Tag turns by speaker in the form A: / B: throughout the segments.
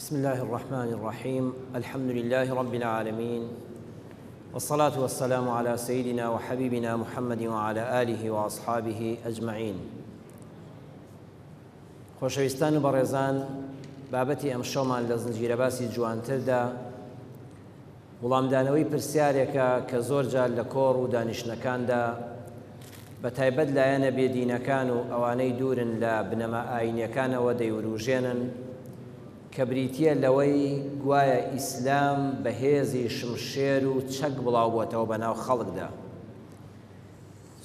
A: بسم الله الرحمن الرحيم. الحمد لله رب العالمين، والصلاة والسلام على سيدنا وحبيبنا محمد وعلى آله وأصحابه أجمعين. خۆشەویستان و بەڕێزان، بابەتی ئەم شەومان لە زنجیرە باسی جوانتردا وەڵامدانەوەی پرسیارێکە کە زۆر جار لە کۆڕ و دانیشتەکاندا بە تایبەت لایەنە بێدینەکان و ئەوانەی دوورن لە بنەما ئاینیەکانەوە دەیوروژێنن کە بریتیە لەوەی گوایە ئیسلام بەهێزی شمشێر و چەک بڵاو بووەتەوە بەناو خەڵکدا.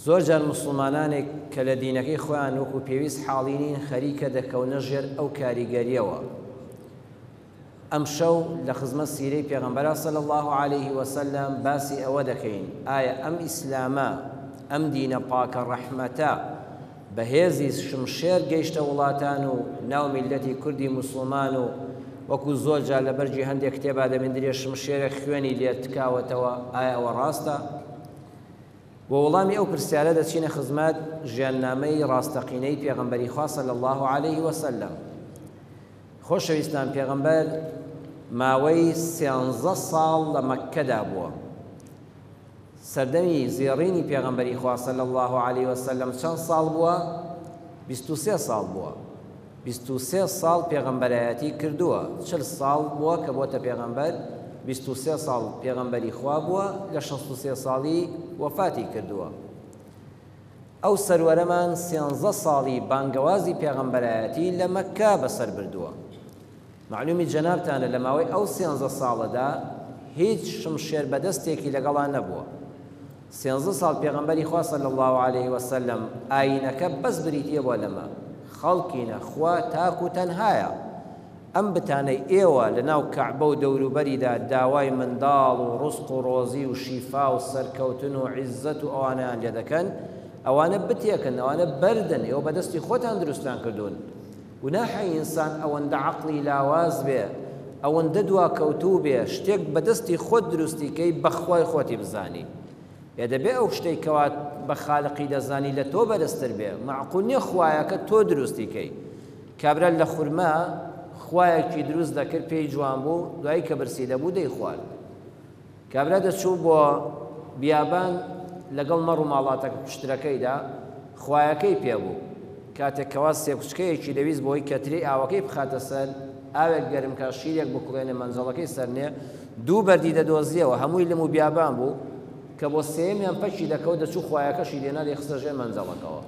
A: زۆر جار مسلمانانێک کە لە دینەکەی خۆیان وەکو پێویست حاڵی نین خەریکە دەکەونە ژێر ئەو کاریگەریەوە. ئەم شەو لە خزمەت سیرەی پێغەمبەر صلی الله عليه وسلم باسی ئەوە دەکەین ئایا ئەم ئیسلامە، ئەم دینە پاکە ڕەحمەتە بەهێزی شمشێر گەیشتە وڵاتان و ناو میلەتی کوردی مسلمان و وەکو زۆر جار لە بەرجی هەندێک کتێبا دەبێندرێ شمشێرە خوێنی لێ تکاوەتەوە، ئایا ئەوە ڕاستە؟ بۆ وەڵامی ئەو پرسیارە دەچینە خزمەت ژیاننامەی ڕاستەقینەی پێغەمبەری خوا صلی الله عليه وسلم. خۆشەویستان، پێغەمبەر ماوەی 13 ساڵ لە مەککەدا بووە. سەردەمی زێڕینی پێغەمبەری خوا صلی الله عليه وسلم چەند ساڵ بووە؟ 23 ساڵ بووە. 23 ساڵ پێغەمبەرایەتی کردووە. 40 ساڵ بووە کە بۆتە پێغەمبەر، 23 ساڵ پێغەمبەری خوا بووە، لە 63 ساڵی وەفاتی کردووە. ئەو سەروەرەمان 13 ساڵی بانگەوازی پێغەمبەرایەتی لە مەککە بەسەر بردووە. معلومی جەنابتانە لە ماوەی ئەو 13 ساڵەدا هیچ شمشێر بەدەستێکی لەگەڵان نەبووە. 13 ساڵ پێغەمبەری خوا صلی الله عليه وسلم ئاینەکە بەس بریتیە بۆ لەمە خەڵکینە خوا تاک و تەنهایە. ئەم بتانەی ئێوە لە ناو کەعبە و دەوروبەریدا داوای منداڵ و ڕزق و ڕۆزی و شیفا و سەرکەوتن و عیزەت و ئەوانەیان لێ دەکەن، ئەوانە بتێکن، ئەوانە بەردن، ئێوە بەدەستی خۆتان دروستان کردوون. گوناحی ئینسان ئەوەندە عەقڵی لاواز بێ، ئەوەندە دواکەوتوو بێ، شتێک بەدەستی خۆت دروستیکەی بەخوای خۆتی بزانی. دەبێ ئەو شتێک کەوا بە خالقی دەزانی لە تۆ بەدەستر بێ. معقول نییە خوایەکە تۆ دروستیکەی. کابرا لە خورما خوایەکی دروست دەکرد، پێی جوان بوو، دوایی کە برسی دەبوو دەی خوارد. کابرا دەچوو بۆ بیابان لەگەڵ مەڕ و ماڵاتەکە کوشترەکەیدا، خوایەکەی پێبوو. کاتێک کەوا سێکوچکەیەکی دەویست بۆی کەترەی ئاوەکەی بخاتە سەر، ئاوێک گەرمکە شیرێک بکوڵێنێ مەنجەڵەکەی سەرنێ، دوو بەردی دەدۆزیەوە، هەمووی لەم و بیابان بوو کە بۆ سێمیان پەچی دەکەوت، دەچوو خوایەکەشی لێنا لێخستە ژێر مەنجەڵەکەوە.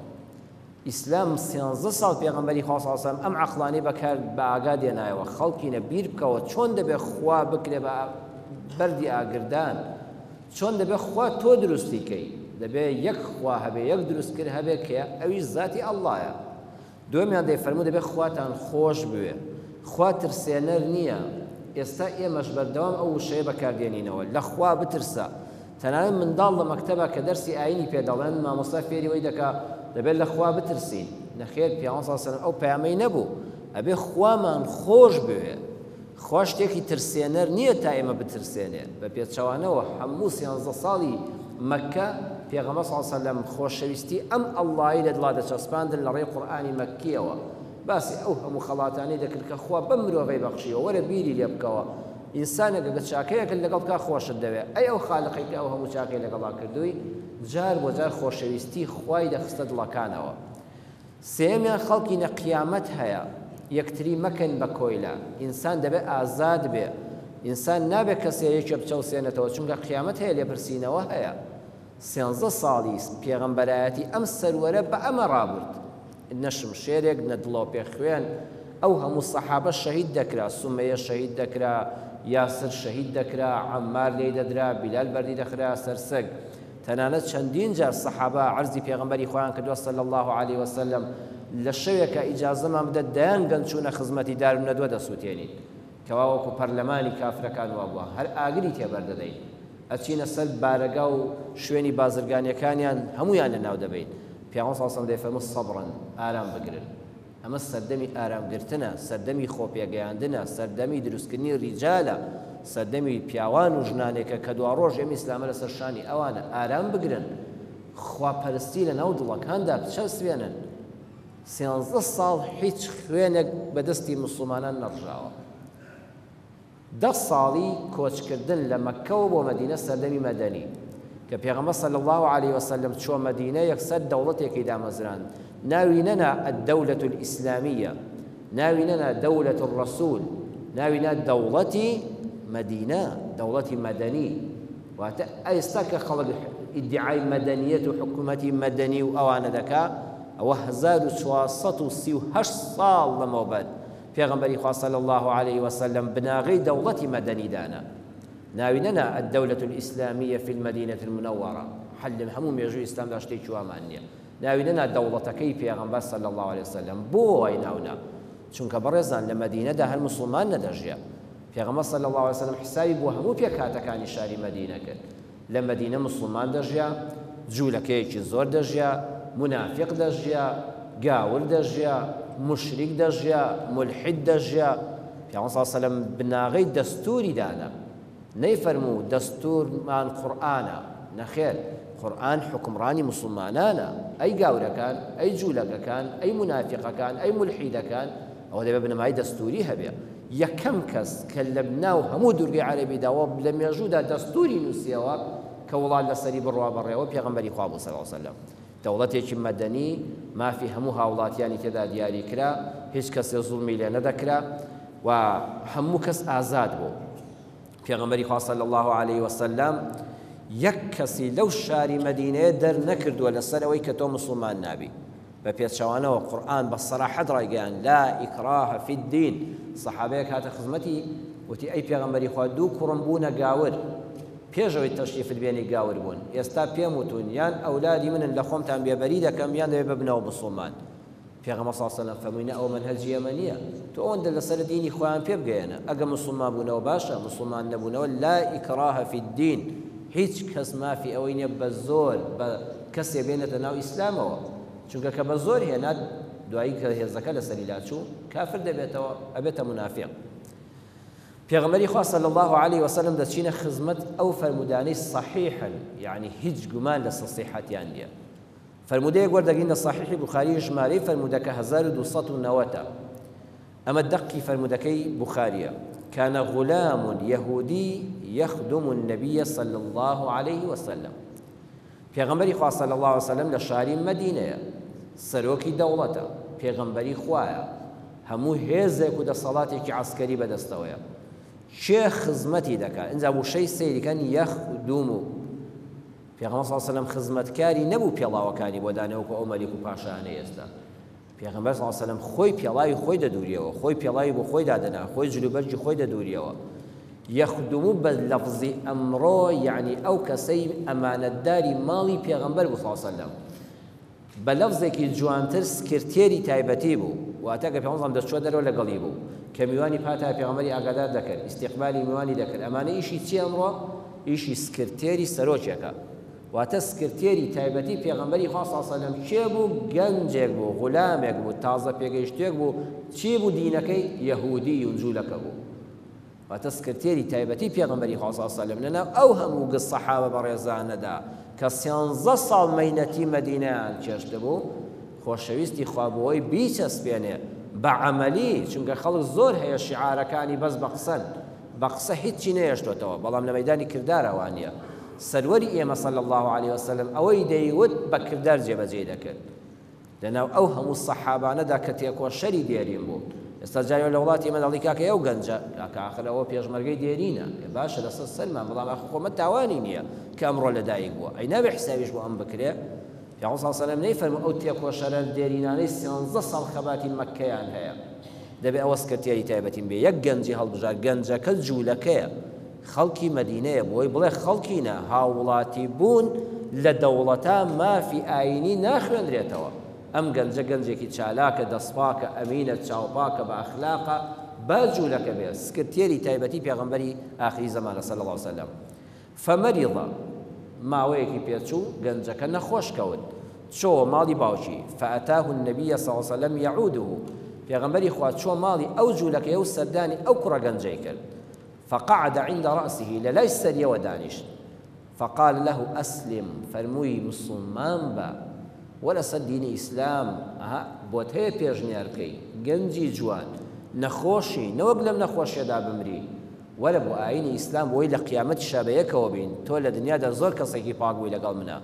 A: ئیسلام 13 ساڵ پێغەمبەری خوا صلی الله علیه و سلم ئەم عەقڵانەی بەکار بە ئاگا دێنایەوە. خەڵکینە بیر بکەوە چۆن دەبێ خوا بکرێ بە بەردی ئاگردان، چۆن دەبێ خوا تۆ دروستیکەی. دەبێ یەک خوا هەبێ، یەک دروستکرد هەبێ کە ئەویش ذاتی ئەڵڵایە. دومیان دەیفەرموو دەبێ خواتان خۆش بوێ، خوا ترسێنەر نییە. ئێستا ئێمەش بەردەوام ئەو وشەیە بەکاردێنینەوە، لە خوا بترسە. تەنانەت منداڵ لە مەکتەبە کە دەرسی ئاینی پێدەڵێن، مامۆستا فێری وەی دەکا دەبێت لە خوا بترسین. نەخێر، پێغەمبەر صلی الله علیه و سلم ئەو پەیامەی نەبوو. ئەبێ خوامان خۆش بوێ. خوا شتێکی ترسێنەر نییە تا ئێمە بترسێنێ. بە پێچەوانەوە هەموو 13 ساڵی مەککە پێغەمبەر صلی الله علیه و سلم خۆشەویستی ئەم ئەڵڵایی لە دڵا دەچەسپاندن لە ڕێی قورئانی مەککیەوە. باسی ئەو هەموو خەڵاتانەی دەکرد کە خوا بەم مرۆڤەی بەخشیوە، وەرە بیری لێ بکەوە. ئینسانێک ئەگەر چاکەیەک لەگەڵ بکە خۆشت دەوێت. ئەی ئەو خالقی کە ئەو هەموو چاکەی لەگەڵا کردووی، جار بۆ جار خۆشەویستی خوای دەخستە دڵەکانەوە. سێمیان خەڵکینە قیامەت هەیە، یەکتری مەکەن بە کۆیلە. ئینسان دەبێت ئازاد بێ. ئینسان نابێت کەسێکی بچەوسێنێتەوە، چونکە قیامەت هەیە، لێپرسینەوە هەیە. 13 ساڵی پێغەمبەرایەتی ئەم سەروەرە بە ئەمە ڕابرد. نە شمشێرێک، نە دڵۆ پێخوێن. ئەو هەموو سەحابە شەهید دەکرا، سومەیە شەهید دەکرا، یاسر شەهید دەکرا، عەمار لێی دەدرا، بیلال بەردی دەخرا سەرسەگ. تەنانەت چەندین جار سەحابە عەرزی پێغەمبەری خۆیان کردووە صلی الله عليه وسلم لە شەوێکە ئیجازەمان بدە دەیانگەن چوونە خزمەتی دارونەدوە دەسووتێنین، کەوا وەکو پەرلەمانی کافرەکان وا بووە، هەر ئاگری تێبەردەدەین، ئەچینە سەر بارەگا و شوێنی بازرگانیەکانیان هەمویان لەناو دەبین. پێغەمبەر صلی الله علیه و سلم دەیفەرموو سەبڕن، ئارام بگرن. ئەمە سەردەمی ئارامگرتنە، سەردەمی خۆپێگەیاندنە، سەردەمی دروستکردنی ریجالە، سەردەمی پیاوان و ژنانێکە کە دوا ڕۆژ ئێمە ئیسلامە لەسەر شانی ئەوانە. ئارام بگرن، خواپەرستی لە ناو دڵەکاندا بچەسبێنن. 13 ساڵ هیچ خوێنێک بەدەستی مسلمانان نەڕژاوە. 10 ساڵی کۆچکردن لە مەککەوە بۆ مەدینە سەردەمی مەدەنی کە پێغەمبەر صلی الله عليه وسلم چوە مەدینە یەکسەر دەوڵەتێکی دامەزراند ناوی نەنا الدەولەة الئیسلامیە ناوی نەنا دەولەة الرەسوول ناوی نا دەوڵەتی مەدینە دەوڵەتی مەدەنی واتە ئێستا کە خەڵک ئیدعای مەدەنیەت و حکوومەتی مەدەنی و ئەوانە دەکا ئەوە 1438 ساڵ لەمەوبەر پێغەمبەری خوا صلی الله عليه وسلم بناغی دەوڵەتی مەدەنی دانا ناوی نەنا الدەولەة الئیسلامیە في المدينة المنورة حل هەموو مێژووی ئیسلامدا شتێکی وامان نییە ناوی نەنا دەوڵەتەکەی پێغەمبەر صلی الله عليه وسلم بۆ وای ناونا چونکە بەڕێزان لە مەدینەدا هەر موسڵمان نەدەژیا پێغەمبەر صلی الله عليه وسلم حسابی بۆ هەموو پێکهاتەکانی شاری مەدینە کرد لە مەدینە موسڵمان دەژیا جوولەکەیەکی زۆر دەژیا منافق دەژیا گاور دەژیا مشریک دەژیا ملحد دەژیا پێغەمبەر صلی الله عليه وسلم بناغی دەستوری دانا نەیفەرموو دەستورمان قورئانە نەخێر قورئان حکمڕانی موسڵمانانە ئەی گاورەکان ئەی جوولەکەکان ئەی منافقەکان ئەی ملحیدەکان ئەوە دەبێت بنەمای دەستوری هەبێ یەکەم کەس کە لە ناو هەموو دوورگەی عەرەبیداوە لە مێژوودا دەستوری نووسیەوە کە وڵات لەسەری بڕوا بەڕێوە پێغەمبەری خوا بوو صلی الله عليه وسلم دەوڵەتێکی مەدەنی مافی هەموو هاوڵاتیانی تێدا دیاری کرا هیچ کەسێ زوڵمی لێ نەدەکرا و هەموو کەس ئازاد بوو پێغەمبەری خوا صلی الله عليه وسلم یەک کەسی لەو شاری مەدینەیە دەرنەکردووە لەسەر ئەوەی کە تۆ موسڵمان نابی بە پێچەوانەوە قورئان بە سەراحەت ڕایگەیاند لا ئیکراهە فی الدین سەحابەیەک هاتە خزمەتی وتی ئەی پێغەمبەری خوا دوو کوڕم بوونە گاور پێشەوەی تەشریفت بێنی گاور بوون ئێستا پێم وتون یان ئەولادی منن لە خۆمتان بێبەری دەکەم یان دەبێ ببنەوە موسڵمان پێغەمبەر صلی الله عليه وسلم فەرمووی ئەوە مەنهەجی ئێمە تۆ ئەوەندە لەسەر دینی خۆیان پێ بگەیەنە ئەگە موسڵمان بوونەوە باشە موسڵمان نەبوونەوە لا ئیکراهە فی الدین هیچ کەس مافی ئەوەی نییە بە زۆر بە کەسێ بێنێتە ناو ئیسلامەوە چونکە کە بە زۆر هێنات دوایی کە هێزەکە لەسەری لاچوو کافر دەبێتەوە ئەبێتە منافق پێغەمبەری خوا صلی الله عليه وسلم دەچینە خزمەت ئەو فەرمودانەی صحیحا یعنی هیچ گومان لە صحیحەتیان نییە فەرمودەیەک وەردەگرین لە صحیحی بوخاری ژمارەی فەرمودەکە 1290 ئەمە دەقی فەرمودەکەی بوخاریە كان غلام يهودي يخدم النبي صلى الله عليه وسلم پێغەمبەری خوا صلی الله عليه وسلم لە شاری مەدینەیە سەرۆکی دەوڵەتە پێغەمبەری خوایە هەموو هێزێک و دەسەڵاتێکی عەسکەری بەدەستەوەیە چێ خزمەتی دەکات ئینجا وشەی سەیریکەن یەخدوم و پێغەمبەر صلی الله عليه وسلم خزمەتکاری نەبوو پێڵاوەکانی بۆ دانەوەکو ئەو مەلیک و پاشایانەی ئێستا پێغەمبەر صلی الله عليه وسلم خۆی پێڵاوی خۆی دەدوریەوە خۆی پێڵاوی بۆ خۆی دادەنا خۆی جلوبەرجی خۆی دەدوریەوە یەخدوم بە لەفزی ئەمڕۆ یعنی ئەو کەسەی ئەمانەتداری ماڵی پێغەمبەر بوو صلی الله عليه وسلم بە لەفزێکی جوانتر سکرتێری تایبەتی بوو واتە کە پێغەمبەر دەچوە دەرەوە لەگەڵی بوو کە میوانی پاتای پێغەمبەری ئاگادار دەکرد ئیستیقبالی میوانی دەکرد ئەمانە ئیشی چی ئەمڕۆ ئیشی سکرتێری سەرۆکێکە واتە سکرتێری تایبەتی پێغەمبەری خوا صلی الله عليه وسلم چێ بوو گەنجێک بوو غولامێک بوو تازە پێگەیشتێک بوو چی بوو دینەکەی یەهودی و جوولەکە بوو واتە سکرتێری تایبەتی پێغەمبەری خوا صلی الله عليه وسلم لەناو ئەو هەموو گەس سەحابە بەڕێزانەدا کە 13 ساڵ مەینەتی مەدینەیان چێشت بوو خۆشەویستی خوا بۆەوەی بیچەسپێنێ بە عەمەلی چونکە خەڵک زۆر هەیە شیعارەکانی بەس بە قسەن بە قسە هیچی نەهێشتۆتەوە بەڵام لە مەیدانی کردارەوە نییە سەروەری ئێمە صلی الله عليه وسلم ئەوەی دەیوت بە کردار جێبەجێ دەکرد لەناو ئەو هەموو سەحابانەدا کە تێکۆشەری دێرین بوو ئێستا جای لە وڵاتی ئێمە دەڵی کاکە ئەو گەنجە کاکە ئاخر ئەوە پێشمەرگەی دێرینە باشە لەسەر سەلمان بەڵام ئاخر خۆمە تاوانی نییە کە ئەمڕۆ لەدایک بووە ئەی نابێ حسابیش بۆ ئەم بکرێ پێغەمبەر صلی الله عليه وسلم نەیفەرموو ئەو تێکۆشەرە دێرینانەی 13 ساڵ خەباتی مەککەیان هەیە دەبێ ئەوە سکرتێری تایبەتیم بێ یەک گەنجی هەڵبژار گەنجەکە جوولەکەیە خەڵکی مەدینەیە بۆی بڵێ خەڵکینە هاوڵاتی بوون لە دەوڵەتە مافی ئاینی ناخوێنرێتەوە ئەم گەنجە گەنجێکی چالاکە دەسپاکە ئەمینە چاوپاکە بە ئەخلاقە با جوولەکە بێ سکرتێری تایبەتی پێغەمبەری ئاخری زەمانە صلی الله عليه وسلم فمەریضە ماوەیەکی پێچوو گەنجەکە نەخۆش کەوت چۆوە ماڵی باوکی فەئەتاه النبي صلی الله عليه وسلم يعوده پێغەمبەری خوا چۆ ماڵی ئەو جوولەکەی و سەردانی ئەو کوڕە گەنجەی کرد فقعد عند رأسه للاي سريا ودانش فقال له أسلم فرموي مسلمان با ولا دين إسلام بۆت هەیە پێشنیار بکەی گەنجی جوان نەخۆشی نەوەک لەم نەخۆشیەدا بمری وەرە بۆ ئاینی ئیسلام بۆی لە قیامەتی شابەیەکەوە بین تۆ لە دنیادا زۆر کەسێکی پاک بووی لەگەڵ منە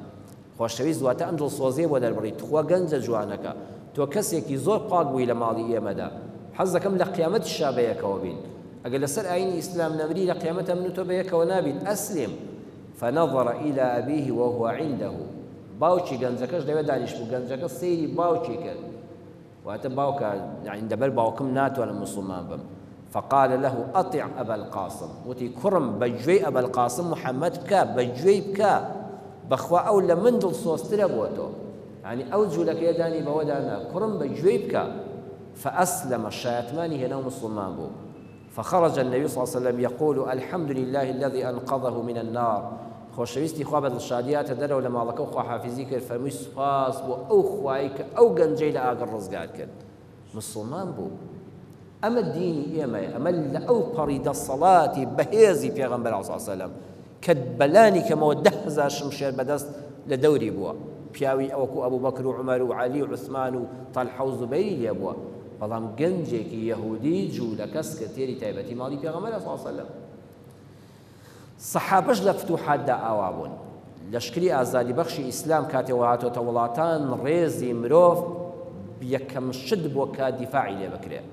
A: خۆشەویست دواتە ئەم دڵسۆزیە بۆ دەربڕیت خوا گەنجە جوانەکە تۆ کەسێکی زۆر پاک بووی لە ماڵی ئێمەدا حەز دەکەم لە قیامەتی شابەیەکەوە بین ئەگەر لەسەر ئاینی ئیسلام نەمری لە قیامەتە من و تۆ بەیەکەوە نابین ئەسلم فنظر إلى أبيه وهو عنده باوکی گەنجەکەش لەوێ دانیش بوو گەنجەکە سەیری باوکی کرد واتە باوکە يعني دەبەر باوکم ناتوانم مسلمان بم فقال له أطع أبا القاسم وتي كرم بجوي أبا القاسم محمد بكا بجوي بكا بخوا أو لمن دل صوستر بوتو يعني أوجه لك يداني بودانا كرم بجوي بكا فأسلم الشيطماني هنا مسلمان بو فخرج النبي صلى الله عليه وسلم يقول الحمد لله الذي أنقذه من النار خۆشەویستی خوا بە دڵشادیاتە دەرەوە لە ماڵەکە و خوا حافیزی کرد فەرمووی سوپاس بۆ ئەو خوای کە ئەو گەنجەی لە ئاگەر ڕزگار کرد مسلمان بوو ئەمە دینی ئێمەیە ئەمە لە ئەو پەڕی دەسەڵاتی بەهێزی پێغەمبەر عەلەیهی سەلام کە بەلانی کەمەوە 10,000 شمشێر بەدەست لە دەوری بووە پیاوی ئەوەکو ئەبوو بەکر و عومەر و عەلی و عوسمان و تەلحە و زوبەیری لێ بووە بەڵام گەنجێکی یەهودی جوو لە کەس کە تێری تایبەتی ماڵی پێغەمبەر عەلەیهی سەلام سەحابەش لە فتوحاتدا ئاوا بوون لەشکری ئازادی بەخشی ئیسلام کاتێوە هاتۆتە وڵاتان ڕێزی مرۆڤ یەکەم شت بۆ کە دیفاعی لێ بکرێت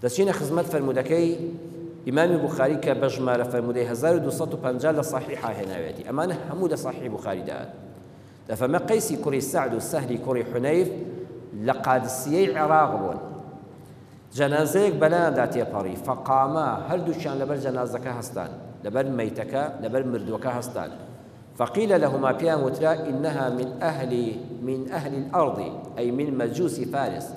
A: دەچینە خزمەت فەرموودەکەی ئیمامی بوخاری کە بە ژمارە فەرموودەی 1250 لە صحیحا هێناوێتی ئەمانە هەموو لە صحیح بوخاریدا دەفەرمێ قەیسی کوڕی سەعد و سەهلی کوڕی حونەیف لە قادسیەی عێراق بوون جەنازەیەک بەلایاندا تێپەڕی فەقاما هەردووچیان لەبەر جەنازەکە هەستان لبر ميتك لبر مردوك هستان فقيل لهما بيان وترا إنها من أهل الأرض أي من مجوس فارس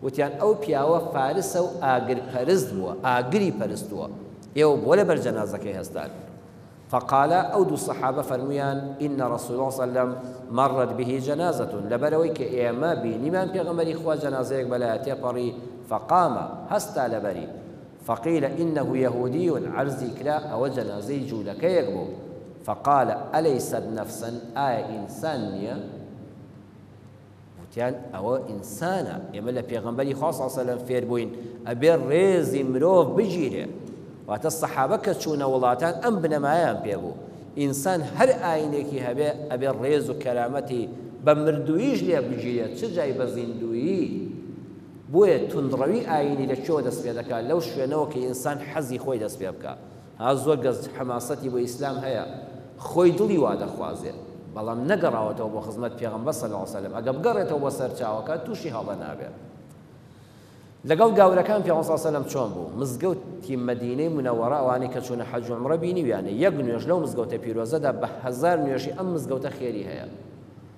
A: وتيان أو بياوة فارس أو آقر فرزدوا آقري فرزدوا يو ولا بر جنازك هستان فقال أود الصحابة فرميان إن رسول الله صلى الله عليه وسلم مرت به جنازة لبرويك إيما بيني من بيغمر إخوة جنازيك بلاتي بري فقام هستا لبري فقيل إنه يهودي عرزي كلا أو جنازي جولك يقبو فقال أليست نفسا إنسانية وتيان أو إنسانا يملا بيغمبري خاصة صلى الله عليه وسلم فيربوين أبير ريزي مروف بجيره وات الصحابة كتشونا ولاتان أم بنمايان بيغو إنسان هر آينيكي هبه أبير ريز وكرامتي بمردويج ليه بجيره تشجعي بزندوي بۆیە تونڕەوی ئاینی لەکوێوە دەست پێ دەکات لەو شوێنەوە کە ئینسان حەزی خۆی دەست پێ بکات ها زۆر گەز حەماسەتی بۆ ئیسلام هەیە خۆی دڵی وا دەخوازێت بەڵام نەگەڕاوەتەوە بۆ خزمەت پێغەمبەر صلی الله علیه وسلم ئەگە بگەڕێتەوە بۆ سەرچاوەکە تووشی هەڵە نابێت لەگەڵ گاورەکان پێغەمبەر صلی الله علیه وسلم چۆن بوو مزگەوتی مەدینەی منەوەڕە ئەوانەی کە چوونە حەج و عومرە بینیویانە یەک نوێژ لەو مزگەوتە پیرۆزەدا بە 1000 نوێژی ئەم مزگەوتە خێری هەیە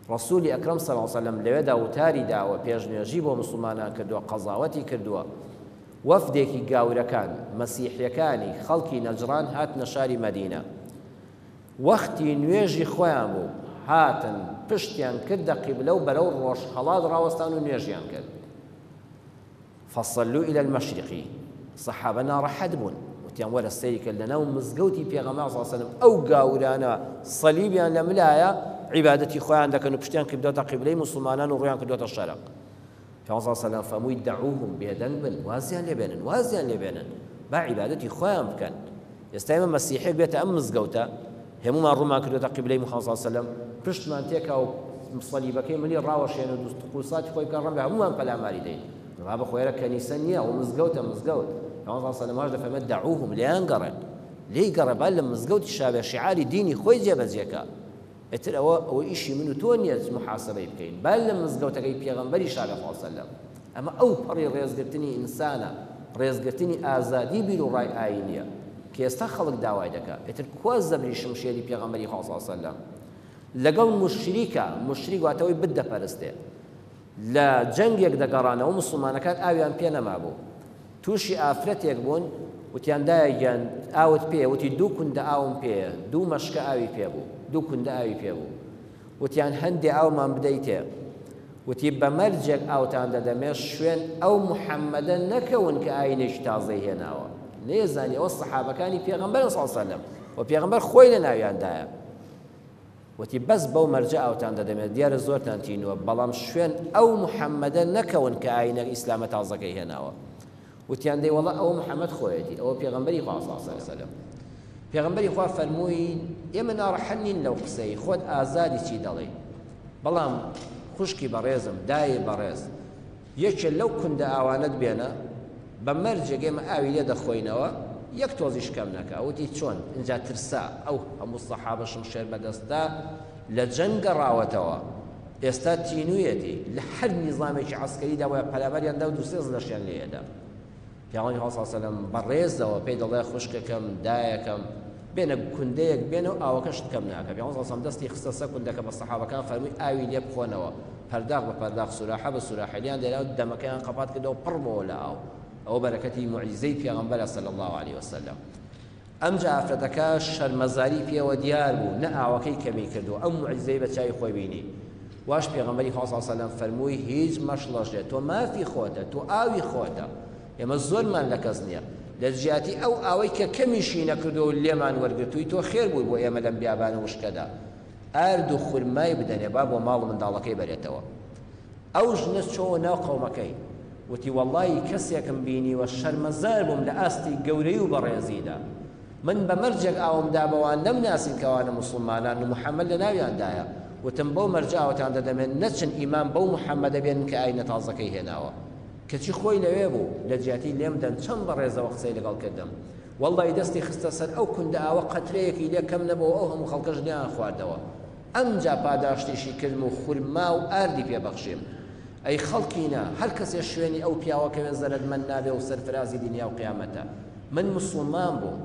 A: رسول أكرم صلى الله عليه وسلم لودا وتاري دعوة بيجني بو مسلمانان كردوا قضاوتي كردوا وفدێکی گاورەکان مەسیحیەکانی خەڵکی نەجران هاتنە شاری مەدینە وەختی نوێژی خۆیان بوو هاتن پشتیان کردە قیبلە و بەرەو ڕۆژهەڵات ڕاوەستان و نوێژیان کرد فصلوا إلى المشرق صحابە ناڕەحەت بوون وتیان وەرە سەیری کرد لەناو مزگەوتی پێغەمبەر صلی الله عليه وسلم ئەو گاورانە سەلیبیان لە ملایە عبادتي خوان دكن بشتيان كبدوتا قبلي مسلمانان ورويان كبدوتا الشرق فالله صلى الله عليه وسلم فموي دعوهم بيدنبن وازيان لبينن با عبادتي خوان بكن يستيما مسيحي بيت أمز قوتا همو ما رومان كبدوتا قبلي محمد صلى الله عليه وسلم بشت ما انتيكا ومصليبكي ملي راوش يعني دوستقوصات خوي كان ربي همو ما بلا مالي دين هذا خويرا كنيسانية ومزقوتا مزقوت فالله صلى الله عليه وسلم هاجد فما دعوهم ليان قرن ليه قرب قال لما مزقوت الشابه شعاري ديني خوي جاب زيكا اتر او إشي منو تونيا محاسبة بكين بل لما مزقوتكي بيغمبري صلى الله عليه وسلم أما أو بري ريزقرتني إنسانا ريزقرتني آزادي بيرو راي آينيا كي يستخلق داواي دكا اتر كواز زبري شمشيري بيغمبري صلى الله عليه وسلم لقل مشرك واتوي بدأ فرسته لا جنگيك دقرانا ومسلمانا كان آويان بينا مابو توشي آفرتيك بون وتيان دايجان آوت بيه وتي دو كند آوم بيه دو مشك آوي بيه بو دو كند آوي بيه بو وتيان هندي آو من بدايته وتي بمرجك آو تاند دميش شوين أو محمدا نكون كآينش تازي هناوا نيزاني والصحابة كاني بيغمبر صلى الله عليه وسلم وبيغمبر خوي لنا آويان دايا وتي بس بو مرجع أو تاند دميش ديار الزور تانتينو بلام شوين أو محمدا نكون كآين الإسلام تازي هناوا وتیان دەی وەڵا ئەوە محەممەد خۆیەتی ئەوە پێغەمبەری خوا صلی الله علیه وسلم پێغەمبەری خوا فەرمووی ئێمە ناڕەحەت نین لەو قسەی خۆت ئازادی چی دەڵێ بەڵام خوشکی بەڕێزم دایێ بەڕێز یەکێ لەو کوندە ئاوانت بێنە بە مەرجێک ئێمە ئاوی لێ دەخۆینەوە یەک تۆزیش کەم نەکا وتی چۆن اینجا ترسا ئەو هەموو سەحابەشم شێر بەدەستدا لە جەنگ گەڕاوەتەوە ئێستا تینوویەتی لە هەر نیزامێکی عەسکەریدا وایە پەلامەریاندا و دووسێ لەشیان لێدە پیاوانی خوا صلی الله علیه وسلم بەڕێزەوە پێی دەڵێ خوشکەکەم دایەکەم بێنە کوندەیەک بێنە و ئاوەکەشت کەم ناکە پیاوانی صلی الله علیه وسلم دەستی خستە سەر کوندەکە بە سەحابەکان فەرمووی ئاوی لێ بخۆنەوە پەرداخ بە پەرداخ سوراحە بە سوراحەلیان دێرا و دەمەکەیان قەپات کردەوە پڕمەوە لە ئاو ئەوە بەرەکەتی موعجزەی پێغەمبەرە صلی الله علیه وسلم ئەمجا ئافرەتەکە شەرمەزاری پێوە دیار بوو نە ئاوەکەی کەمی کردو ئەم موعجزەی بە چاوی خۆی بینی واش پێغەمبەری خوا صلی الله علیه وسلم فەرمووی هیچ مەشڵەشێ تۆ مافی خۆتە تۆ ئاوی خۆتە ئێمە زۆرمان لە کەس نییە لە جیاتی ئەو ئاوەی کە کەمیشی نەکردو و لێمان وەرگرتووی تۆ خێر بووی بۆ ئێمە لەم بیابانە وشکەدا ئارد و خورمای بدەنێ با بۆ ماڵ و منداڵەکەی بەرێتەوە ئەو ژنە چۆوە ناو قەومەکەی وتی وەڵڵی کەسێکم بینی وە شەرمەزار بووم لە ئاستی گەورەی و بەڕێزیدا من بە مەرجێک ئاومدا بەوان نەمناسین کەوانە موسڵمانان و محەممەد لە ناویاندایە وتم بەو مەرجاوەتان دەدەمێن نەچن ئیمان بەو محەممەدە بێن کە ئاینە تازەکەی هێناوە کەچی خۆی لەوێ بوو لە جیاتی لێم دەن چەند بەڕێزەوە قسەی لەگەڵ کردم وەڵڵی دەستی خستە سەر ئەو کوندە ئاوە قەترەیەکی لێ کەم نەبەوە ئەو هەموو خەڵکەش لیان خواردەوە ئەمجا پاداشتیشی کردم و خورما و ئاردی پێبەخشیم ئەی خەڵکینە هەر کەسێ شوێنی ئەو پیاوەکەوێ زەرەرمەند نابێ و سەرفرازی دنیا و قیامەتە من موسڵمان بووم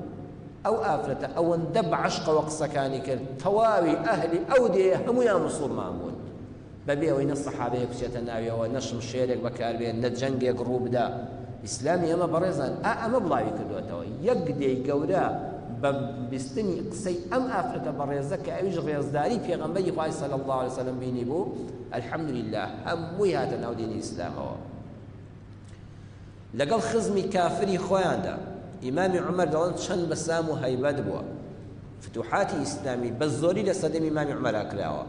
A: ئەو ئافرەتە ئەوەندە بەعشقەوە قسەکانی کرد تەواوی ئەهلی ئەو دێ هەمویان موسڵمان بوون بەبێ ئەوەی نە سەحابەیەک بچێتە ناویەوە نەشم شێرێک بەکاربێن نە جەنگێک ڕوو بدا ئیسلامی ئەمە بەڕێزان ئەمە بڵاوی کردوێتەوە یەک دێی گەورە بە بیستنی قسەی ئەم ئافرەتە بەڕێزە کە ئەویش ڕێزداری پێغەمبەری خوای صلی الله علیه وسلم بینی بوو الحەمدولله هەمووی هاتە ناو دینی ئیسلامەوە لەگەڵ خزمی کافری خۆیاندا ئیمامی عومەر دەڵێن چەند بەسام و هەیبەت بووە فتوحاتی ئیسلامی بە زۆری لە سەدەمی ئیمامی عومەرا کراوە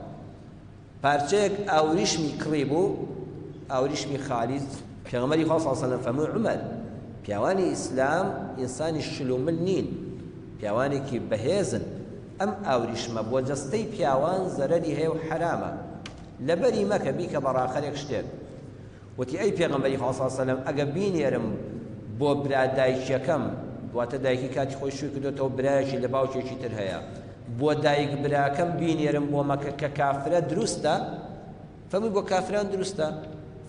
A: پارچەیەک ئاوریشمی کڕی بوو ئاوریشمی خالیز پێغەمبەری خوا صلی الله علیه وسلم فەرمووی عومەر پیاوانی ئیسلام ئینسانی شلومل نین پیاوانێکی بەهێزن ئەم ئاوریشمە بۆ جەستەی پیاوان زەرەری هەیە و حرامە لەبەری مەکە بیکە بەڕاخەرێک شتێک وتی ئەی پێغەمبەری خوا صلی الله علیه وسلم ئەگە بینێرم بۆ برادایکەکەم دواتە دایکی کاتی خۆی شووی کردوێتەوە برایەکی لە باوکێکی تر هەیە بۆ دایک براکەم بینێرم بۆ مەکە کە کافرە دروستە فەرمووی بۆ کافران دروستە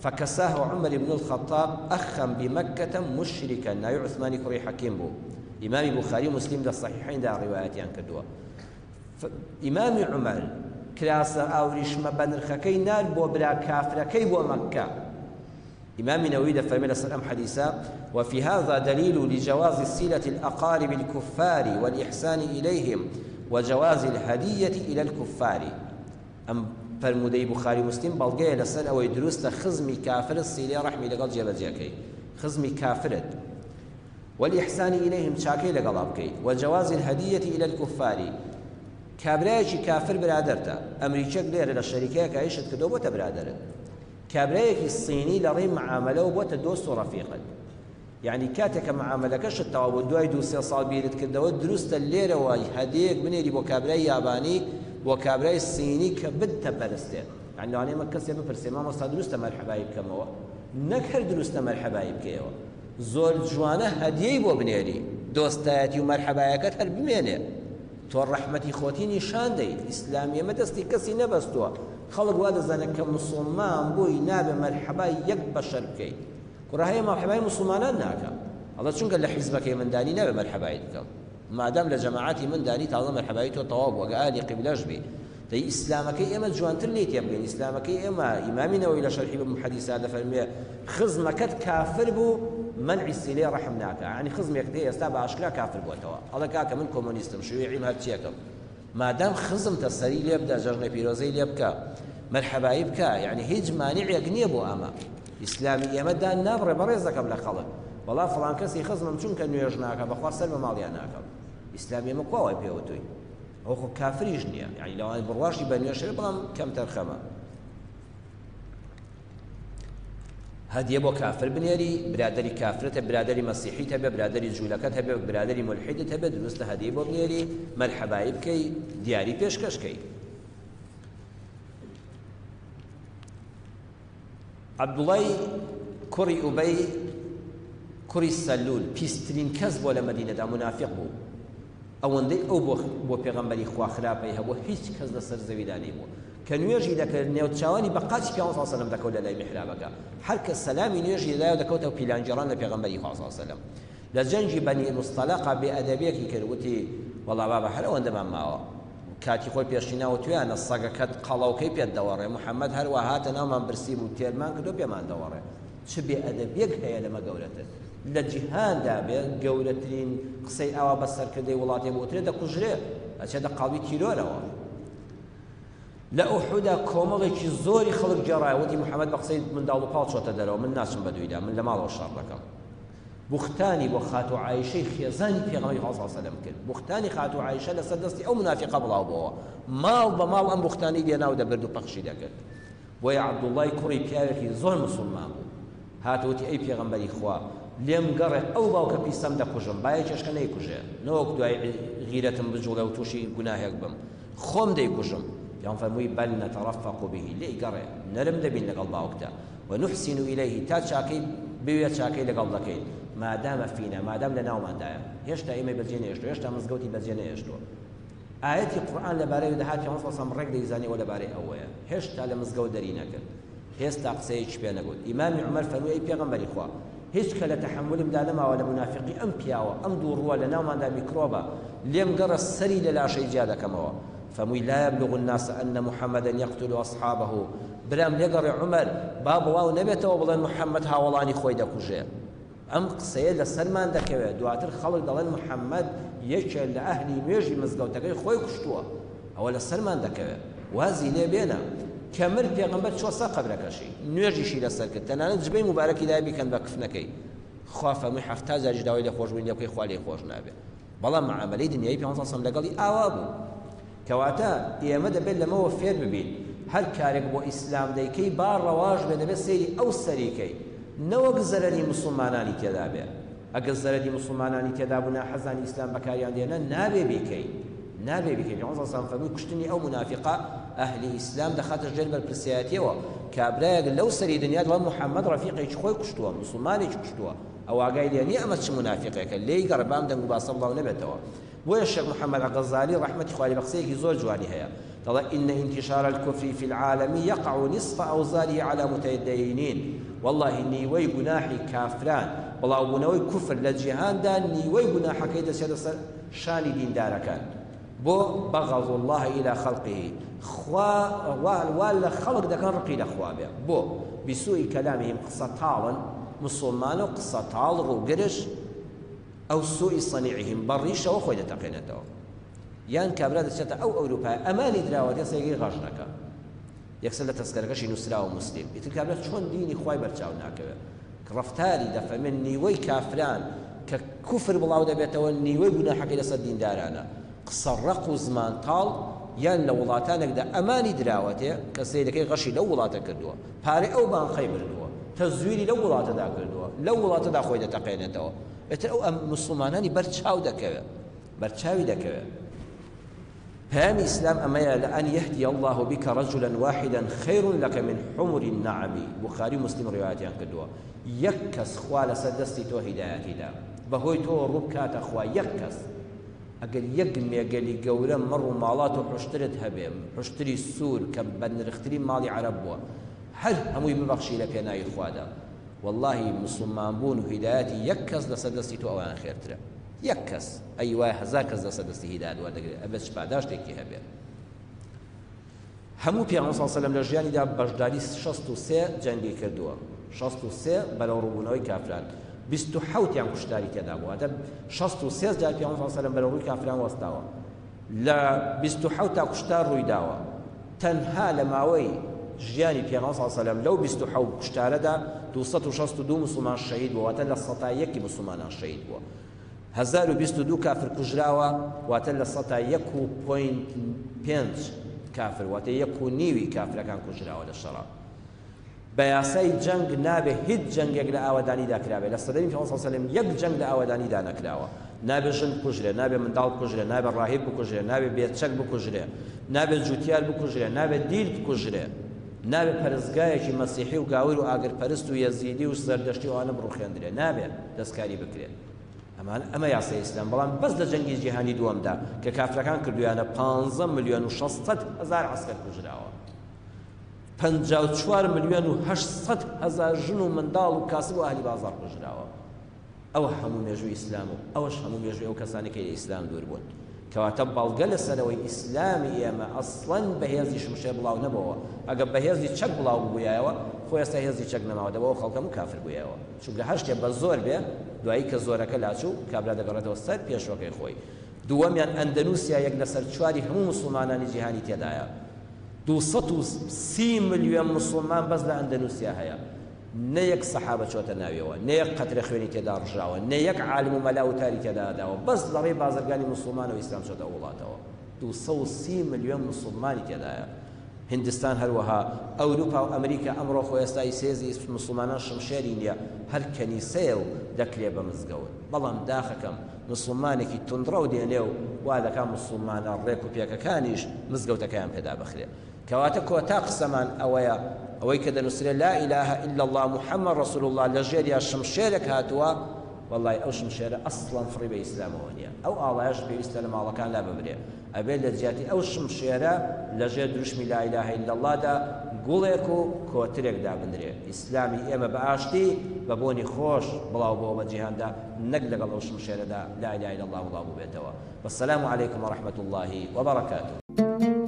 A: فكساه عمر بن الخطاب أخا بمكة مشركا ناوي عثماني كري حكيم بو إمام بخاري مسلم دا الصحيحين دا روايات كدوا إمام عمر كلاس أوريش مبنرخكي نال بو بلا كافركي بو مكة إمام نووي دا فرمي السلام حديثا وفي هذا دليل لجواز صلة الأقارب الكفار والإحسان إليهم وجواز الهدية إلى الكفار أم فرمودەی بخاری مسلم بەڵگەیە لەسەر ئەوەی دروستە خزمی کافرت سیلێ ڕەحمی لەگەڵ جێبەجێکەی خزمی کافرت والإحسان إليهم چاکەی لەگەڵا بکەیت وجواز الهدية إلى الكفار کابرایەکی کافر برادەرتە ئەمریکەک لێرە لە شەریکەیەک ئایشت کردەوە بۆتە برادەرت کابرایەکی سینی لە ڕێی معاملەوە بۆتە دۆست و ڕەفیقت یعنی کاتێکە معاملەکەشت تەواو بۆ دوای 2-3 ساڵ بیرت کردەوە دروستە لێرەوە هەدیەیەک بنێری بۆ کابرای یابانی بۆ کابرای سینی کە بتە پەرستێت یعنی لەوانەیە مە کەسێ بپرسێ مامۆستا دروستە مەرحەبایی بکەمەوە نەک هەر دروستە مەرحەبایی بکەیەوە زۆر جوانە هەدیەی بۆ بنێری دۆستایەتی و مەرحەبایەکەت هەر بمێنێ تۆ ڕەحمەتی خۆتی نیشان دەیت ئیسلامی ئەمە دەستی کەسی نەبەستووە خەڵک وا دەزانێت کە موسڵمان بووی نابێ مەرحەبای یەک بەشەر بکەیت کوڕە هەیە مەرحەبای موسڵمانان ناکە ئەڵە چونکە لە حیزبەکەی مندانی نابێ مەرحەبایی بکەم مادام لە جەماعەتی من دانی تازە مەرحەبایی تۆ تەواو بووە ئالی قیبلەش بێ دەی ئیسلامەکەی ئێمە جوانتر لێ تێ بگەین ئیسلامەکەی ئێمە ئیمامی نەوەوی لە شەرحی حەدیثا دەفەرمێ خزمەکەت کافر بوو منعی سیلێ ڕەحم ناکە یعنی خزمێک دێ ئێستا بە ئاشکرا کافر بووەتەوە ئەڵە کاکە من کۆمۆنیستم شیوعیم هەرچیەکەم مادام خزمتە سەری لێ بدە جەژنە پیرۆزەی لێ بکە مەرحەبایی بکە یعنی هیچ مانیعێک نییە بۆ ئەمە ئیسلامی ئێمە دان نابڕێ بەڕێز دەکەم لە خەڵک وەڵا فڵان کەسی خزمم چونکە نوێژ ناکە بەخوا سەر بە ماڵیان ناکەم ئیسلامی ئێمە کواوای پێوتوی ئەو خۆ کافریش نییە یعنی لەوانێ بڕواشی بە نوێژ بەڵام کەم تەرخەمە هەدیە بۆ کافر بنێری برادری کافرەتە برادری مەسیحیت هەبێ برادری جوولەکەت هەبێ برادری مولحیدت هەبێ دروستە هەدیە بۆ بنێری مەرحەبایی بکەی دیاری پێشکەشکەی. عەبدوڵای کوڕی ئوبەی کوڕی سەلول پیسترین کەس بۆ لە مەدینەدا منافق بوو. ئەوەندەی ئەو بۆ پێغەمبەری خوا خراپەی هەبوو هیچ کەس لەسەر زەویدا نەیبوو کە نوێژی دەکرد نێوچاوانی بە قاچی پێغەمبەر صلی الله علیه و سلم دەکەوت لە لای میحرابەکە هەر کەس سەلامی نوێژی دەدایە و دەکەوتە پیلانجێڕان لە پێغەمبەری خوا صلی الله علیه و سلم. لە جەنگی بەنی مستەلەقە بێئەدەبیەکی کرد وتی وەڵا بابە هەر ئەوەندەمان ماوە کاتی خۆی پێشیناوە تویانە سەگەکەت قەڵەوکەی پێت دەوەڕێ محەممەد هەروە هاتە ناومان برسی بوو تێرمان کردو پێمان دەوەڕێ چ بێئەدەبیەک هەیە لەمە گەورەتر لە جیهاندا بێ گەورەترین قسەی ئاوا بەسەرکردەی وڵاتی بۆترێ دەکوژرێ ئەچێتە قاڵی تیرۆرەوە. لە ئوحودا کۆمەڵێکی زۆری خەڵک گێڕایە وتی محەممەد بە قسەی منداڵ و پاڵ چۆتە دەرەوە من ناچم بە دوویدا من لە ماڵەوە شەڕ دەکەم. بوختانی بۆ خاتو عایشەی خێزانی پێغەمبەری خوا صلی الله علیه و سلم کرد. بوختانی خاتو عایشە لەسەر دەستی ئەو منافقە بڵاو بووەوە ماڵ بە ماڵ ئەم بوختانی دێنا و دەبرد و پەخشی دەکرد. بۆیە عەبدوڵای کوڕی پیاوێکی زۆر مسلمان بوو هاتووتی ئەی پێغەمبەری خوا لێم گەڕێ ئەو باوکە پیسەم دەکوژم باە چێشکە نەیکوژێ نەوەک دوای غیرەتم بجوڵێ و تووشی گوناهێک بم خۆم دەیکوژم. پیان فەرمووی بەل نەتەڕەفەق به لێی گەڕێ نەرم دەبین لەگەڵ باوکتا ونحسن إليه تا چاکەی بوێ چاکەی لەگەڵ دەکەین مادامە فینا مادام لە ناوماندایە هێشتا ئێمەی بەجێ نێشتۆ هێشتا مزگەوتی بەجێ نێشتۆ. ئاەتی قورئان لەبارەی دەهات پێغەمبەر صلی الله علیه و سلم ڕێک دەیزانیەوە لەبارەی ئەوەیە هێشتا لە مزگەوت دەری نەکرد هێستا قسەیەکی پێ نەگوت. ئیمامی عومەر فەرمووی ئەی پێغەمبەری خوا هیچ کە لە تەحملمدا نەماوە لە منافقی ئەم پیاوە ئەم دوو ڕووە لە ناوماندا میکرۆبە لێم گەڕە سەری لە لاشەی جیا دەکەمەوە. فەرمووی لا يبلغ الناس أن محمدا يقتل أصحابه برام لێگەڕێ عومەر با بڵاو نەبێتەوە بڵێن محەممەد هاوڵانی خۆی دەکوژێ ئەم قسەیە لە سەرمان دەکەوێت دواتر خەڵک دەڵێن محەممەد یەکێ لە ئەهلی نوێژی مزگەوتەکەی خۆی کوشتووە ئەوە لە سەرمان دەکەوێت وازی لێ بێنە کە مرد پێغەمبەر چۆ سەر قەبرەکەشی نوێژیشی لەسەر کرد تەنانەت جبەی مبارەکی دای بیکەن بە کفنەکەی خوا فەرمووی 70 جاری داوای لە خۆشببوونی لێ بکەی خوا لێ خۆش نابێت. بەڵام معاملەی دنیای پێغەمبەر صلی الله علیه و سلم لەگەڵی ئاوا بوو کەواتە ئێمە دەبێت لەمەوە فێر ببین هەر کارێک بۆ ئیسلام دەیکەی با ڕەواژ بێ دەبێت سەیری ئەو سەریکەی نەوەک زەرەری موسڵمانانی تێدا بێ ئەگەر زەرەری موسڵمانانی تێدا بوونا حەزانی ئیسلام بەکاریان دێنە نابێ بیکەی نابێ بیکەی پێغەمبەر صلی الله علیه و سلم فەرمووی کوشتنی ئەو منافقە ئەهلی ئیسلام دەخاتە ژێر بەرپرسیایەتیەوە کابرایەک لەو سەری دنیا دەڵێ محەممەد ڕەفیقێکی خۆی کوشتووە موسڵمانێکی کوشتووە ئەو ئاگای لێ نییە ئەمە چ منافقێکە لێی گەڕبام دەنگ و باسە بڵاو نەبێتەوە. بۆیە شێخ محەممەد غەزالی ڕەحمەتی خوای لە قسەیەکی زۆر جوانی هەیە دەڵێ إن انتشار الكفر في العالم يقع نصف أوزاره على متدينين والله نیوەی گوناحی کافران بڵاوبوونەوەی کوفر لە جیهاندا نیوەی گوناحەکەی دەچێتە سەر شانی دیندارەکان بۆ بەغەض الله إلى خلقه وا لە خەڵک دەکەن ڕقی لە خوا بێ بۆ بسوء كلامهم قسە تاڵن مسلمان و قسە تاڵ ڕووگرش ئەو سوئی صنیعهم بەڕیشەوە خۆی دەتەقێنێتەوە یان کابرا دەچێتە ئەو ئەوروپای ئەمانی دراوە دەسێگەی غەش نەکە یەکسەر لە تەسکەرەکەشی نووسراوە مسلیم ئیتر کابرا چۆن دینی خوای بەرچاو ناکەوێت کە ڕەفتاری دەفەرمێن نیوەی کافران کە کوفر بڵاو دەبێتەوە نیوەی گوناحەکەی لەسەر دیندارانە قسە ڕق و زمان تاڵ یان لە وڵاتانێکدا ئەمانی دراوەتێ کە سەیرەکەی غەشی لەو وڵاتە کردووە پارەی ئەو بانقەی بردووە تەزویری لەو وڵاتەدا کردووە لەو وڵاتەدا خۆی دەتەقێنێتەوە ئێتر ئەو مسلمانانی بەرچاو دەکەوێت بەرچاوی دەکەوێت. پەیامی ئیسلام ئەمەیە لأن يهدي الله بك رجلا واحدا خير لك من حمر النعم. بخاری مسلم ڕێوایەتیان کردووە یەک کەس خوا لەسەر دەستی تۆ هیدایەتی دا بەهۆی تۆ ڕوو بکاتە خوا یەک کەس ئەگەر یەک مێگەلی گەورە مەڕ و ماڵات و حوشترت هەبێ حوشتری سوور کە بە نرخترین ماڵی عەرەب بووە هەر هەمووی ببەخشی لە پێناوی خوادا والله مسلمان بوون و هیدایەتی یەک کەس لەسەر دەستی تۆ ئەویان خێرترە یەک کەس ئەی وایە هەزار کەس لەسەر دەستی هیدایەت وەردەگرێت ئەبێت پاداشتێکی هەبێت. هەموو پێغەمبەر صلی الله علیه و سلم لە ژیانیدا بەشداری 63 جەنگی کردووە 63 بەلەو ڕووبوونەوەی کافران 27 یان کوشتاری تێدا بووە ئەتە 63 جار پێغەمبەر صلی الله علیه و سلم بەلەو ڕووی کافران وەستاوە لە 27 تا کوشتار ڕووی داوە تەنها لە ماوەی ژیانی پێغەمبەر صلی الله علیه و سلم لەو 27 کوشتارەدا 262 مسلمان شەهید بووە واتە لە 101 مسلمانان شەهید بووە 1022 کافر کوژراوە واتە لە 101.5 کافر واتە 1.5 کافرەکان کوژراوە لە شەڕا بە یاسای جەنگ نابێ هیچ جەنگێک لە ئاوەدانیدا کرابێت لە سەدەمی پێغەمبەر صلی الله علیه و سلم یەک جەنگ لە ئاوەدانیدا نەکراوە نابێ ژن بکوژرێ نابێ منداڵ بکوژرێ نابێ ڕاهب بکوژرێ نابێ بێچەک بکوژرێ نابێ جوتیار بکوژرێ نابێ دیل بکوژرێ نابێ پەرستگایەکی مەسیحی و گاور و ئاگرپەرست و یەزیدی و سەردەشتی ئەوانە بڕوخێندرێ نابێ دەستکاری بکرێت ئەمە یاسای ئیسلام بەڵام بەس لە جەنگی جیهانی دووەمدا کە کافرەکان کردویانە 15 ملیۆن و 600 هەزار عەسکەر کوژراوە 54 ملیۆن و 800 هەزار ژن و منداڵ و کاسب و ئاهلی بازاڕ کوژراوە ئەوە هەموو مێژووی ئیسلام و ئەوەش هەموو مێژووی ئەو کەسانی کە لە ئیسلام دوور بوون کەواتە بەڵگە لەسەرەوەی ئیسلامی ئێمە ئەسڵەن بەهێزی شمشێر بڵاو نەبەوە ئەگەر بەهێزی چەک بڵاو ببوویایەوە خۆی ئێستا هێزی چەک نەماوە دەبەوە خەڵکەم و کافر بوویەوە چونکە هەر شتێک بە زۆر بێ دوایی کە زۆرەکە لاچوو کابرا دەگەڕێتەوە سەر پێشوەکەی خۆی دووەمیان ئەندەنوسیا یەک لەسەر چواری هەموو مسلمانانی جیهانی تێدایە 230 ملیۆن مسلمان بەس لە ئەندەنوسیا هەیە نە یەک سەحابە چۆتە ناویەوە نە یەک قەترە خوێنی تێدا ڕژاوە نە یەک عالم و مەلا و تاری تێدا داوە بەس لە ڕێی بازرگانی مسلمان و ئیسلام چۆتە وڵاتەوە 230 ملیۆن مسلمانی تێدایە هندستان هەروەها ئەوروپا و ئەمریکا ئەمڕۆ خۆ ئێستای سێزی مسلمانان شمشێری نییە هەر کەنیسەیە و دەکرێ بە مزگەوت بەڵام داخەکەم مسلمانێکی توندڕە و دێنێ و وا دەکات مسلمانە ڕێک و پێکەکانیش مزگەوتەکەیان پێدا بخرێ کەواتە کۆتا قسەمان ئەوەیە ئەوەی کە دەنووسرێ لا إله إلا الله محمد رسول الله لە ژێریا شمشێرێک هاتووە والله ئەو شمشێرە ئەسڵەن فڕی بە ئیسلامەوە نییە ئەو ئاڵایەش پێویستە لە ماڵەکان لا ببرێ ئەبێت لە جیاتی ئەو شمشێرە لە ژێر دروشمی لا إله إلا الله دا گوڵێک و کۆترێکدا بنرێ ئیسلامی ئێمە بە ئاشتی بە بۆنی خۆش بڵاو بۆ بە جیهاندا نەک لەگەڵ ئەو شمشێرەدا لا إله إلا الله بڵاو بێتەوە والسلام عليكم ورحمة الله وبركاته